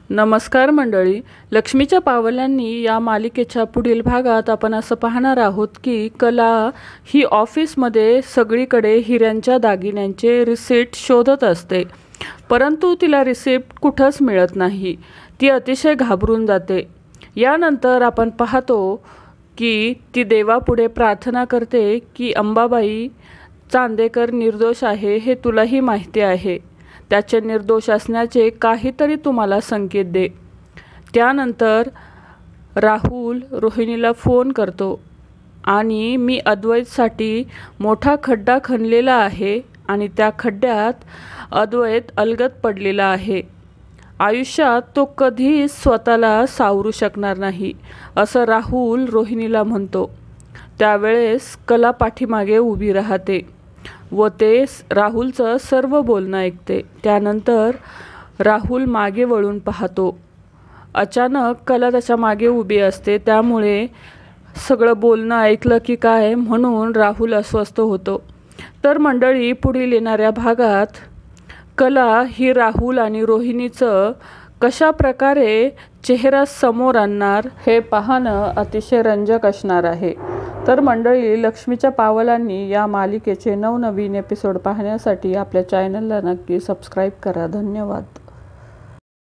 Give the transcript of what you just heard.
नमस्कार मंडळी, लक्ष्मीच्या पावलांनी या मालिकेच्या पुढील भागात आपण असं पाहणार आहोत की कला ही ऑफिसमध्ये सगळीकडे हिऱ्यांच्या दागिन्यांचे रिसिप्ट शोधत असते, परंतु तिला रिसिप्ट कुठंच मिळत नाही। ती अतिशय घाबरून जाते। यानंतर आपण पाहतो की ती देवापुढे प्रार्थना करते की अंबाबाई, चांदेकर निर्दोष आहे हे तुलाही माहिती आहे, त्याचे निर्दोष असण्याचे काहीतरी तुम्हाला संकेत दे। त्यानंतर राहुल रोहिणीला फोन करतो आणि मी अद्वैतसाठी मोठा खड्डा खणलेला आहे आणि त्या खड्ड्यात अद्वैत अलगद पडलेला आहे। आयुष्यात तो कधीच स्वतःला सावरू शकणार नाही, असं राहुल रोहिणीला म्हणतो। त्यावेळेस कला पाठीमागे उभी राहते व ते राहुलचं सर्व बोलणं ऐकते। त्यानंतर राहुल मागे वळून पाहतो। अचानक कला त्याच्या मागे उभी असते, त्यामुळे सगळं बोलणं ऐकलं की काय म्हणून राहुल अस्वस्थ होतो। तर मंडळी, पुढील येणाऱ्या भागात कला ही राहुल आणि रोहिणीचं कशा प्रकारे चेहरा समोर आणणार हे पाहणं अतिशय रंजक असणार आहे। तर मंडळी, लक्ष्मीच्या पावलांनी या मालिकेचे नवनवीन एपिसोड पाहण्यासाठी आपल्या चॅनलला नक्की सबस्क्राईब करा। धन्यवाद।